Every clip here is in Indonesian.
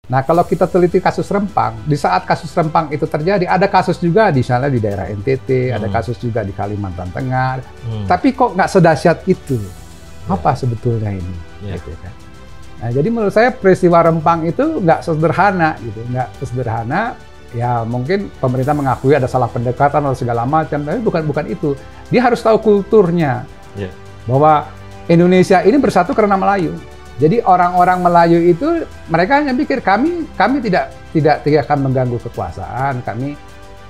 Nah, kalau kita teliti kasus Rempang, di saat kasus Rempang itu terjadi, ada kasus juga di sana di daerah NTT, ada kasus juga di Kalimantan Tengah. Tapi kok nggak sedahsyat itu? Apa sebetulnya ini? Gitu kan. Nah, jadi menurut saya peristiwa Rempang itu nggak sederhana, gitu, nggak sederhana. Ya mungkin pemerintah mengakui ada salah pendekatan atau segala macam, tapi bukan itu. Dia harus tahu kulturnya, bahwa Indonesia ini bersatu karena Melayu. Jadi orang-orang Melayu itu mereka hanya pikir kami tidak akan mengganggu kekuasaan, kami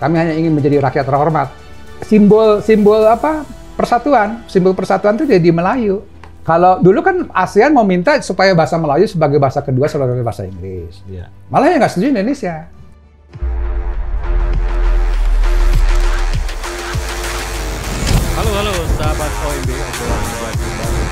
hanya ingin menjadi rakyat terhormat. Simbol apa? Persatuan, simbol persatuan itu jadi Melayu. Kalau dulu kan ASEAN mau minta supaya bahasa Melayu sebagai bahasa kedua sebagai bahasa Inggris. Malah yang nggak setuju Indonesia. Halo sahabat OMB, obrolan wajib baru.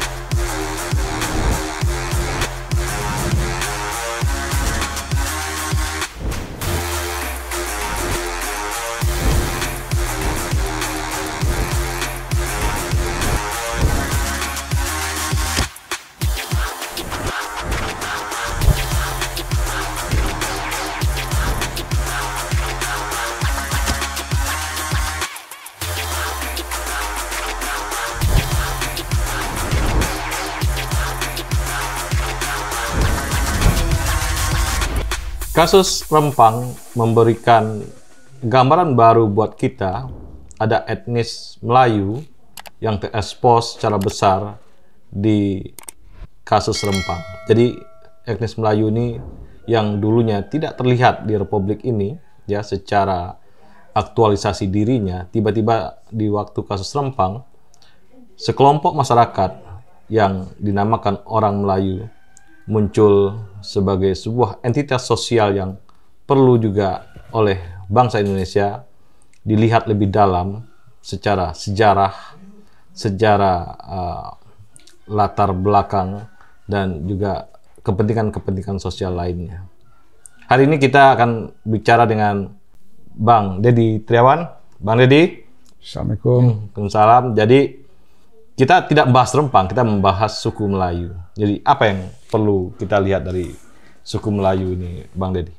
Kasus Rempang memberikan gambaran baru buat kita. Ada etnis Melayu yang terekspos secara besar di kasus Rempang. Jadi etnis Melayu ini yang dulunya tidak terlihat di Republik ini, ya, secara aktualisasi dirinya, tiba-tiba di waktu kasus Rempang, sekelompok masyarakat yang dinamakan orang Melayu muncul sebagai sebuah entitas sosial yang perlu juga oleh bangsa Indonesia dilihat lebih dalam secara sejarah, latar belakang, dan juga kepentingan-kepentingan sosial lainnya. Hari ini kita akan bicara dengan Bang Deddy Triawan. Bang Deddy. Assalamualaikum. Waalaikumsalam. Jadi kita tidak membahas Rempang, kita membahas suku Melayu. Jadi apa yang perlu kita lihat dari suku Melayu ini, Bang Deddy?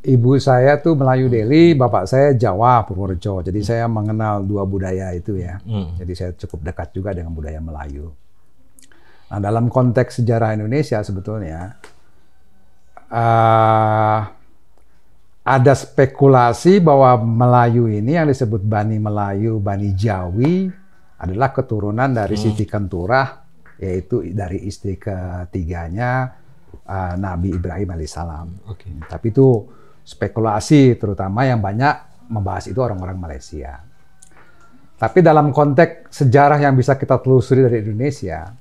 Ibu saya tuh Melayu Deli, bapak saya Jawa Purworejo. Jadi saya mengenal dua budaya itu ya. Jadi saya cukup dekat juga dengan budaya Melayu. Nah, dalam konteks sejarah Indonesia sebetulnya ada spekulasi bahwa Melayu ini yang disebut Bani Melayu, Bani Jawi adalah keturunan dari Siti Kenturah, yaitu dari istri ketiganya Nabi Ibrahim alaihissalam. Tapi itu spekulasi, terutama yang banyak membahas itu orang-orang Malaysia. Tapi dalam konteks sejarah yang bisa kita telusuri dari Indonesia,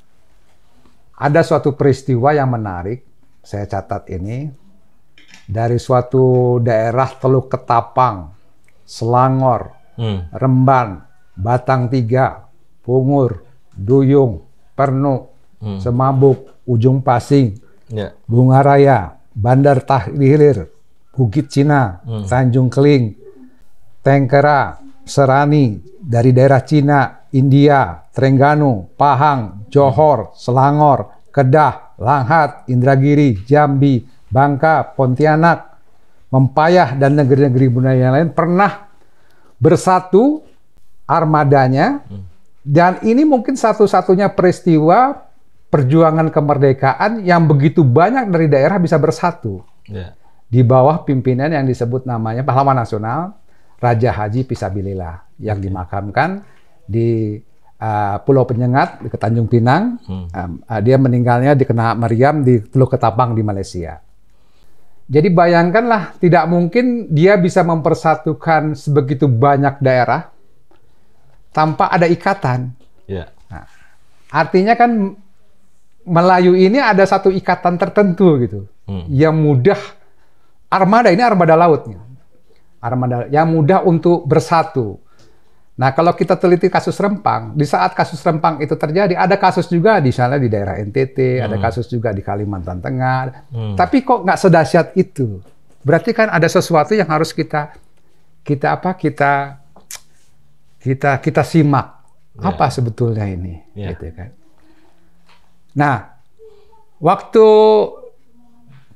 ada suatu peristiwa yang menarik, saya catat ini, dari suatu daerah Teluk Ketapang, Selangor, Remban, Batang Tiga, Pungur, Duyung, Pernu, Semabuk, Ujung Pasing, Bunga Raya, Bandar Tahlilir, Bukit Cina, Tanjung Keling, Tengkera, Serani, dari daerah Cina, India, Trengganu, Pahang, Johor, Selangor, Kedah, Langhat, Indragiri, Jambi, Bangka, Pontianak, Mempayah, dan negeri-negeri budaya yang lain pernah bersatu armadanya. Dan ini mungkin satu-satunya peristiwa perjuangan kemerdekaan yang begitu banyak dari daerah bisa bersatu. Di bawah pimpinan yang disebut namanya pahlawan nasional, Raja Haji Pisabilillah, yang dimakamkan di Pulau Penyengat, di Tanjung Pinang. Dia meninggalnya di Kena Meriam di Teluk Ketapang di Malaysia. Jadi bayangkanlah, tidak mungkin dia bisa mempersatukan sebegitu banyak daerah tanpa ada ikatan. Nah, artinya kan Melayu ini ada satu ikatan tertentu gitu, yang mudah, armada ini armada lautnya, armada yang mudah untuk bersatu. Nah, kalau kita teliti kasus Rempang, di saat kasus Rempang itu terjadi, ada kasus juga di sana di daerah NTT, ada kasus juga di Kalimantan Tengah. Tapi kok nggak sedahsyat itu? Berarti kan ada sesuatu yang harus kita simak. Apa sebetulnya ini? Gitu kan. Nah, waktu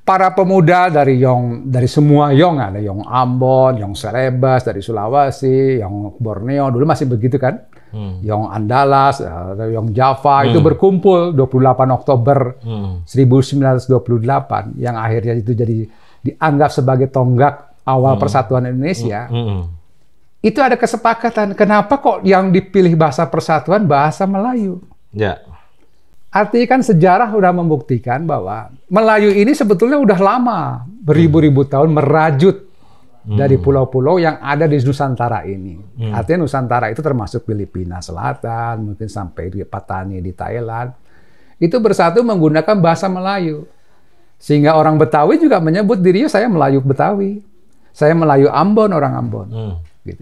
para pemuda dari semua Yong, ada Yong Ambon, Yong Celebes dari Sulawesi, Yong Borneo, dulu masih begitu kan. Yong Andalas, Yong Java itu berkumpul 28 Oktober 1928 yang akhirnya itu jadi dianggap sebagai tonggak awal persatuan Indonesia. Itu ada kesepakatan. Kenapa kok yang dipilih bahasa persatuan bahasa Melayu? Ya. Artinya kan sejarah udah membuktikan bahwa Melayu ini sebetulnya udah lama, beribu-ribu tahun merajut dari pulau-pulau yang ada di Nusantara ini. Artinya Nusantara itu termasuk Filipina Selatan, mungkin sampai di Patani di Thailand. Itu bersatu menggunakan bahasa Melayu. Sehingga orang Betawi juga menyebut dirinya saya Melayu Betawi. Saya Melayu Ambon, orang Ambon. Gitu.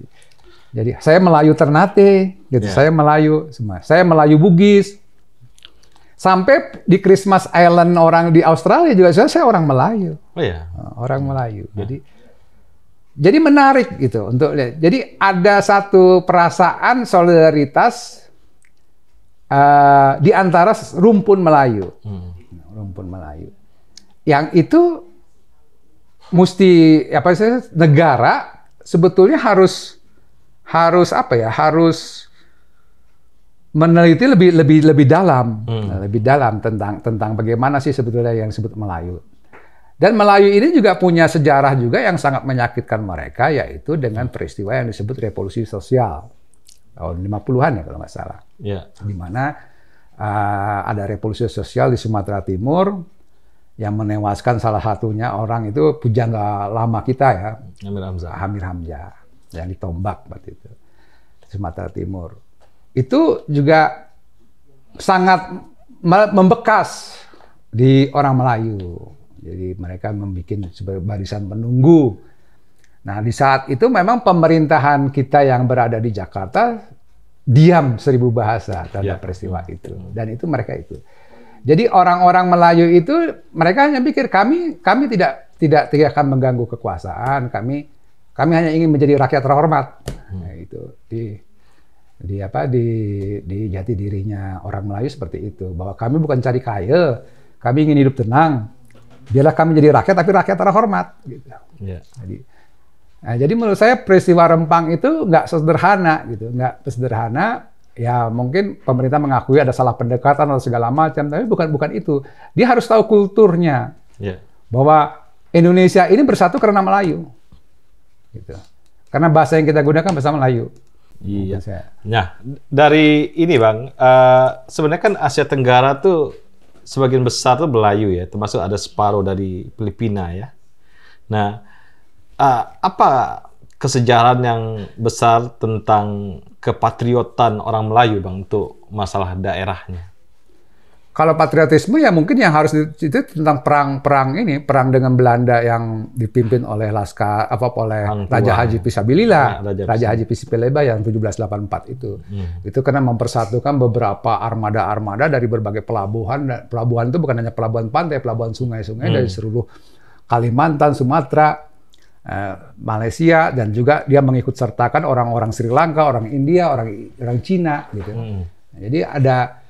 Jadi saya Melayu Ternate, gitu. Saya Melayu semua. Saya Melayu Bugis. Sampai di Christmas Island orang di Australia juga saya orang Melayu. Oh ya. Orang Melayu. Jadi menarik gitu untuk lihat. Jadi ada satu perasaan solidaritas di antara rumpun Melayu. Rumpun Melayu. Yang itu mesti negara sebetulnya harus meneliti lebih dalam tentang bagaimana sih sebetulnya yang disebut Melayu. Dan Melayu ini juga punya sejarah juga yang sangat menyakitkan mereka, yaitu dengan peristiwa yang disebut revolusi sosial tahun 50-an ya kalau nggak salah. Di mana ada revolusi sosial di Sumatera Timur yang menewaskan salah satunya orang itu pujangga lama kita ya, Amir Hamzah yang ditombak waktu itu di Sumatera Timur. Itu juga sangat membekas di orang Melayu. Jadi mereka membuat sebagai barisan penunggu. Nah di saat itu memang pemerintahan kita yang berada di Jakarta diam 1000 bahasa terhadap peristiwa itu. Dan itu mereka itu. Jadi orang-orang Melayu itu mereka hanya pikir kami tidak akan mengganggu kekuasaan. Kami hanya ingin menjadi rakyat terhormat. Nah, itu di jati dirinya orang Melayu seperti itu, bahwa kami bukan cari kaya, kami ingin hidup tenang, biarlah kami jadi rakyat tapi rakyat terhormat gitu. Jadi menurut saya peristiwa Rempang itu nggak sederhana gitu, nggak sederhana. Ya mungkin pemerintah mengakui ada salah pendekatan atau segala macam, tapi bukan itu. Dia harus tahu kulturnya, bahwa Indonesia ini bersatu karena Melayu gitu. Karena bahasa yang kita gunakan bahasa Melayu. Iya. Nah, dari ini Bang, sebenarnya kan Asia Tenggara tuh sebagian besar tuh Melayu ya, termasuk ada separuh dari Filipina ya. Nah, apa kesejarahan yang besar tentang kepatriotan orang Melayu Bang untuk masalah daerahnya? Kalau patriotisme ya mungkin yang harus itu tentang perang dengan Belanda yang dipimpin oleh Raja Haji Pisabilillah, Raja Haji Pisabilillah yang 1784 itu. Itu karena mempersatukan beberapa armada-armada dari berbagai pelabuhan. Pelabuhan itu bukan hanya pelabuhan pantai, pelabuhan sungai-sungai dari seluruh Kalimantan, Sumatera, Malaysia, dan juga dia mengikut sertakan orang-orang Sri Lanka, orang India, orang Cina gitu. Jadi ada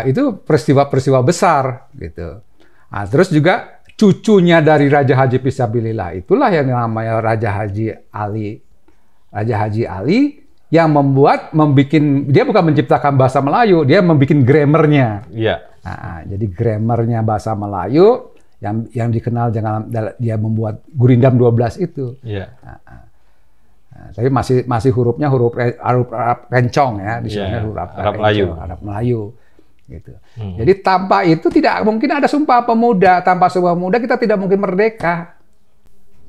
itu peristiwa-peristiwa besar gitu. Nah, terus juga cucunya dari Raja Haji Pisabilillah itulah yang namanya Raja Haji Ali. Raja Haji Ali yang dia bukan menciptakan bahasa Melayu, dia membuat grammarnya. Nah, jadi grammarnya bahasa Melayu yang dikenal dia membuat Gurindam 12 itu. Tapi masih hurufnya huruf Arab Kencong ya, di sana huruf Arab Melayu. Gitu. Jadi tanpa itu tidak mungkin ada Sumpah Pemuda. Tanpa Sumpah Pemuda kita tidak mungkin merdeka.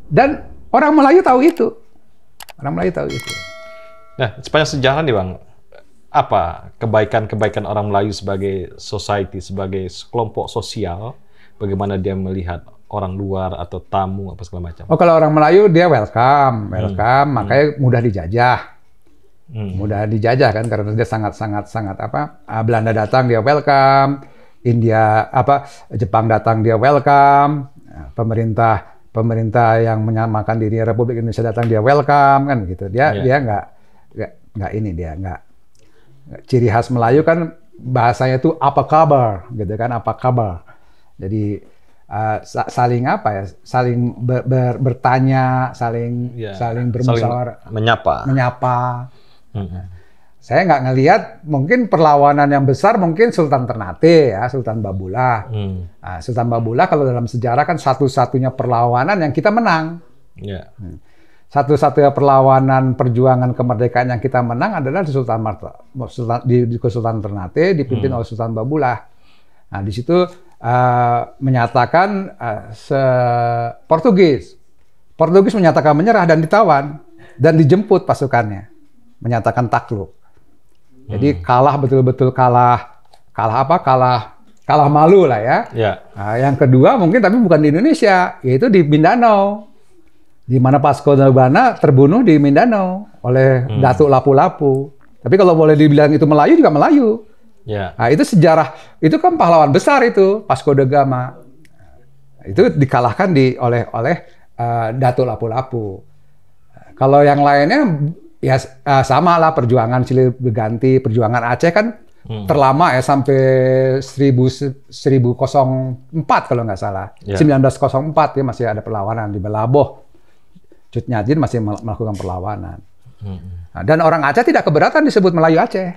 Dan orang Melayu tahu itu. Orang Melayu tahu itu. Nah, sepanjang sejarah nih Bang, apa kebaikan-kebaikan orang Melayu sebagai society, sebagai kelompok sosial, bagaimana dia melihat orang luar atau tamu apa segala macam? Oh, kalau orang Melayu dia welcome, makanya mudah dijajah. Mudah dijajah kan karena dia sangat Belanda datang dia welcome, Jepang datang dia welcome, pemerintah yang menyamakan diri Republik Indonesia datang dia welcome kan gitu. Dia nggak ciri khas Melayu kan bahasanya tuh apa kabar gitu kan, apa kabar. Jadi saling apa ya, saling bertanya, saling bermusyawarah, menyapa. Saya nggak ngelihat mungkin perlawanan yang besar mungkin Sultan Ternate ya, Sultan Babullah. Nah, Sultan Babullah kalau dalam sejarah kan satu-satunya perlawanan yang kita menang. Satu-satunya perlawanan perjuangan kemerdekaan yang kita menang adalah di Sultan Ternate dipimpin oleh Sultan Babullah. Nah, di situ menyatakan Portugis menyatakan menyerah dan ditawan dan dijemput pasukannya, menyatakan takluk. Jadi kalah betul-betul kalah malu lah ya. Nah, yang kedua mungkin tapi bukan di Indonesia, yaitu di Mindanao, di mana Vasco da Gama terbunuh di Mindanao oleh Datuk Lapu-Lapu. Tapi kalau boleh dibilang itu Melayu juga Melayu. Nah, itu sejarah, itu kan pahlawan besar itu Vasco da Gama. Itu dikalahkan oleh Datuk Lapu-Lapu. Kalau yang lainnya ya sama lah, perjuangan silih berganti, perjuangan Aceh kan terlama ya sampai 1004 kalau nggak salah. 1904 ya masih ada perlawanan di Belaboh. Cut Nyatin masih melakukan perlawanan. Nah, dan orang Aceh tidak keberatan disebut Melayu Aceh.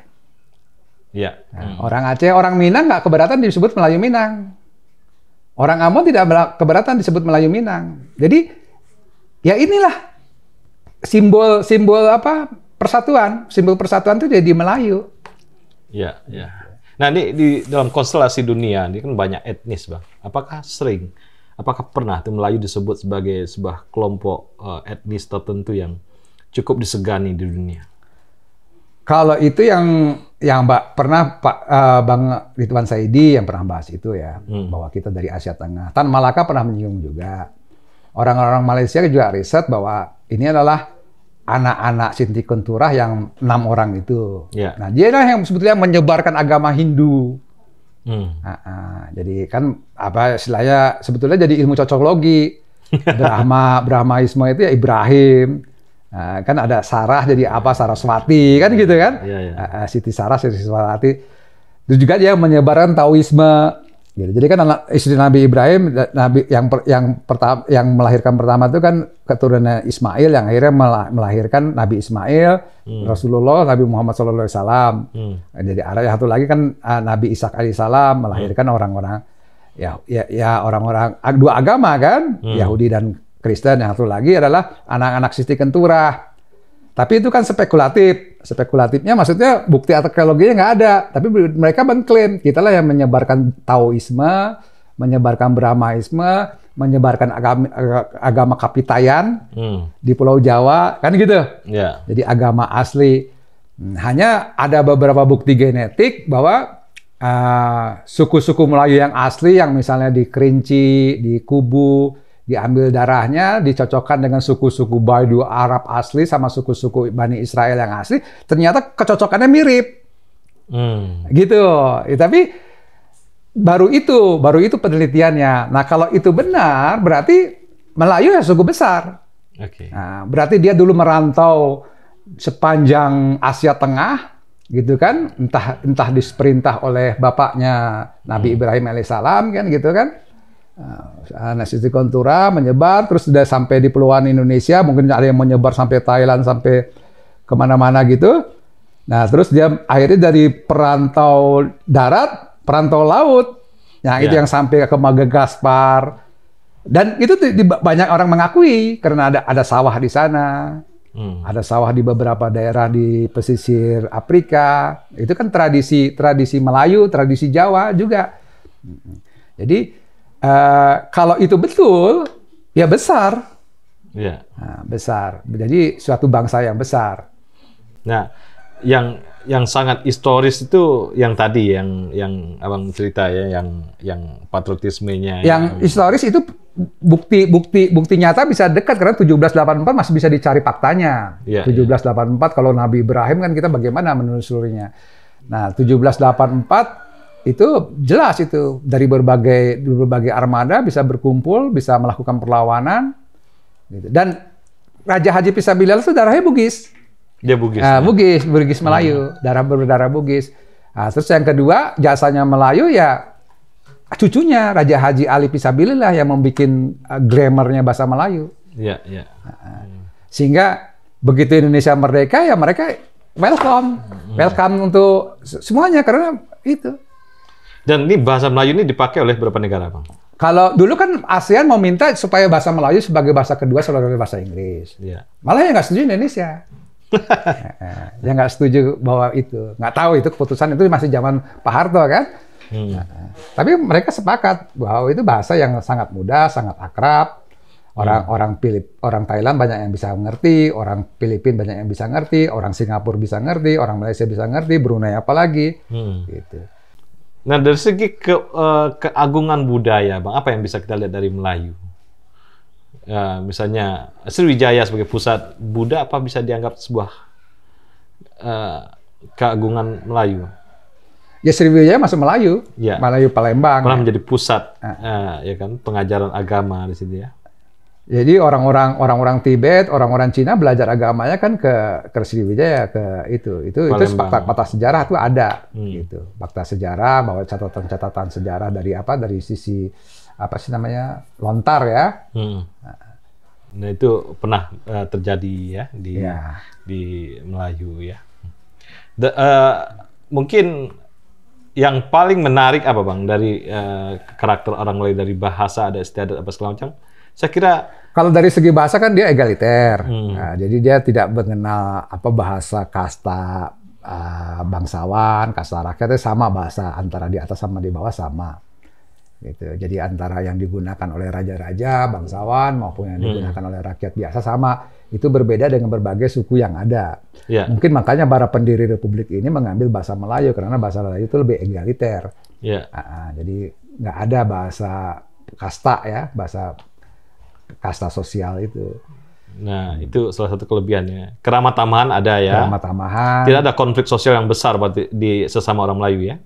Nah, orang Aceh, orang Minang nggak keberatan disebut Melayu Minang. Orang Ambon tidak keberatan disebut Melayu Minang. Jadi ya inilah simbol apa persatuan, simbol persatuan itu jadi Melayu. Nah, ini di dalam konstelasi dunia ini kan banyak etnis, Bang. Apakah pernah Melayu disebut sebagai sebuah kelompok etnis tertentu yang cukup disegani di dunia? Kalau itu yang pernah Bang Ridwan Saidi yang pernah bahas itu ya, bahwa kita dari Asia Tengah. Tan Malaka pernah menyinggung juga. Orang-orang Malaysia juga riset bahwa ini adalah anak-anak Sinti Kenturah yang 6 orang itu. Nah, dia lah yang sebetulnya menyebarkan agama Hindu. Jadi kan apa istilahnya sebetulnya jadi ilmu cocoklogi. Brahmaisme itu ya Ibrahim. Kan ada Sarah jadi apa Saraswati kan gitu kan. Siti Sarah, Siti Saraswati. Terus juga dia menyebarkan Taoisme. Gitu. Jadi kan anak istri Nabi Ibrahim, Nabi yang melahirkan pertama itu kan keturunan Ismail yang akhirnya melahirkan Nabi Ismail, Rasulullah, Nabi Muhammad SAW. Jadi ada yang satu lagi kan Nabi Ishak alaihissalam melahirkan orang-orang orang-orang dua agama kan, Yahudi dan Kristen. Yang satu lagi adalah anak-anak Siti Kenturah. Tapi itu kan spekulatif. Spekulatifnya maksudnya bukti arkeologinya nggak ada. Tapi mereka mengklaim kitalah yang menyebarkan Taoisme, menyebarkan Brahmaisme, menyebarkan agama Kapitayan di Pulau Jawa, kan gitu. Jadi agama asli. Hanya ada beberapa bukti genetik bahwa suku-suku Melayu yang asli, yang misalnya di Kerinci, di Kubu, diambil darahnya, dicocokkan dengan suku-suku Baidu Arab asli sama suku-suku Bani Israel yang asli, ternyata kecocokannya mirip. Gitu. Tapi baru itu penelitiannya. Nah, kalau itu benar, berarti Melayu ya suku besar. Nah, berarti dia dulu merantau sepanjang Asia Tengah, gitu kan? Entah diperintah oleh bapaknya Nabi Ibrahim alaihissalam, kan gitu kan? Anak Siti Kenturah menyebar, terus sudah sampai di Pulauan Indonesia, mungkin ada yang menyebar sampai Thailand, sampai kemana-mana gitu. Nah, terus dia akhirnya dari perantau darat, perantau laut, itu yang sampai ke Madagaskar. Dan itu banyak orang mengakui karena ada sawah di sana, ada sawah di beberapa daerah di pesisir Afrika. Itu kan tradisi Melayu, tradisi Jawa juga. Jadi kalau itu betul, ya besar. Nah, besar. Jadi suatu bangsa yang besar. Nah, yang sangat historis itu yang tadi yang Abang cerita ya, yang patriotismenya. Yang historis itu bukti nyata bisa dekat karena 1784 masih bisa dicari faktanya. 1784 kalau Nabi Ibrahim kan kita bagaimana menelusurinya. Nah, 1784 itu jelas itu dari berbagai armada bisa berkumpul, bisa melakukan perlawanan. Gitu. Dan Raja Haji Fisabilillah itu darahnya Bugis. Dia Bugis. Bugis Melayu, darah berdarah Bugis. Nah, terus yang kedua jasanya Melayu ya cucunya Raja Haji Ali Pisabilillah yang membuat grammarnya bahasa Melayu. Iya, iya. Sehingga begitu Indonesia merdeka, ya mereka welcome untuk semuanya karena itu. Dan ini bahasa Melayu ini dipakai oleh berapa negara, Bang? Kalau dulu kan ASEAN mau minta supaya bahasa Melayu sebagai bahasa kedua sebagai bahasa Inggris. Iya. Malah yang nggak setuju Indonesia. Yang nggak setuju bahwa itu. Nggak tahu itu keputusan itu masih zaman Pak Harto kan. Tapi mereka sepakat bahwa itu bahasa yang sangat mudah, sangat akrab. Orang Thailand banyak yang bisa ngerti, orang Filipina banyak yang bisa ngerti, orang Singapura bisa ngerti, orang Malaysia bisa ngerti, Brunei apalagi. Gitu. Nah, dari segi keagungan budaya, Bang, apa yang bisa kita lihat dari Melayu? Misalnya Sriwijaya sebagai pusat Buddha, apa bisa dianggap sebuah keagungan Melayu? Ya Sriwijaya masuk Melayu, Ya. Melayu Palembang. Pernah menjadi pusat, ya kan, pengajaran agama di situ ya. Jadi orang-orang Tibet, orang-orang Cina belajar agamanya kan ke Sriwijaya, ke itu fakta sejarah itu ada gitu. Fakta sejarah bahwa catatan sejarah dari sisi apa sih namanya? Lontar ya. Nah, itu pernah terjadi ya di Melayu ya. Mungkin yang paling menarik apa, Bang, dari karakter orang Melayu, dari bahasa, ada istiadat apa segala macam? Saya kira kalau dari segi bahasa kan dia egaliter. Nah, jadi dia tidak mengenal apa bahasa kasta bangsawan, kasta rakyatnya sama, bahasa antara di atas sama di bawah sama. Gitu. Jadi antara yang digunakan oleh raja-raja, bangsawan maupun yang digunakan oleh rakyat biasa sama. Itu berbeda dengan berbagai suku yang ada. Yeah. Mungkin makanya para pendiri Republik ini mengambil bahasa Melayu karena bahasa Melayu itu lebih egaliter. Yeah. Jadi nggak ada bahasa kasta ya, bahasa kasta sosial itu. Nah, itu salah satu kelebihannya. Keramat tamahan ada ya. Keramat tamahan. Tidak ada konflik sosial yang besar berarti di sesama orang Melayu ya.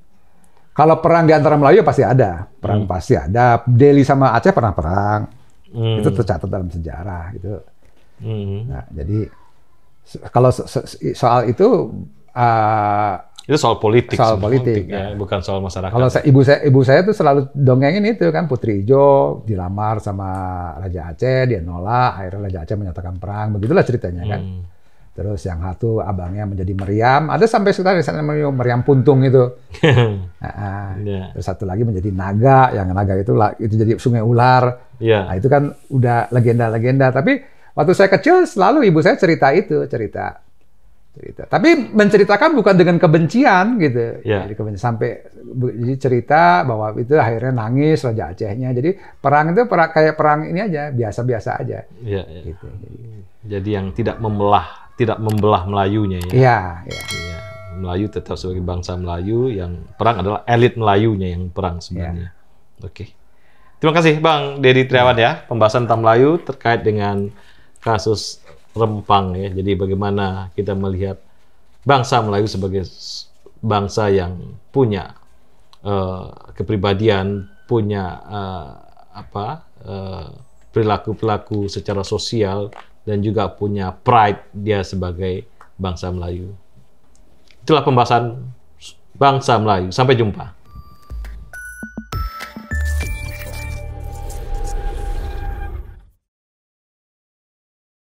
Kalau perang di antara Melayu pasti ada. Perang pasti ada. Delhi sama Aceh pernah perang. Itu tercatat dalam sejarah gitu. Nah, jadi kalau soal itu soal politik. Soal politik ya, bukan soal masyarakat. Kalau ibu saya tuh selalu dongengin itu kan, Putri Ijo dilamar sama Raja Aceh, dia nolak, akhirnya Raja Aceh menyatakan perang, begitulah ceritanya kan. Terus yang satu abangnya menjadi meriam, ada sampai sekarang meriam puntung itu. Terus satu lagi menjadi naga, yang naga itu jadi sungai ular. Nah, itu kan udah legenda-legenda. Tapi waktu saya kecil selalu ibu saya cerita. Tapi menceritakan bukan dengan kebencian gitu. Jadi sampai jadi cerita bahwa itu akhirnya nangis Raja Acehnya. Jadi perang itu kayak perang ini aja, biasa-biasa aja. Gitu. Jadi yang tidak membelah Melayunya ya. Iya. Melayu tetap sebagai bangsa Melayu, yang perang adalah elit Melayunya yang perang sebenarnya. Oke. Terima kasih Bang Dedi Triawan ya, pembahasan tentang Melayu terkait dengan kasus Rempang ya. Jadi bagaimana kita melihat bangsa Melayu sebagai bangsa yang punya kepribadian, punya perilaku-perilaku secara sosial, dan juga punya pride dia sebagai bangsa Melayu. Itulah pembahasan bangsa Melayu. Sampai jumpa.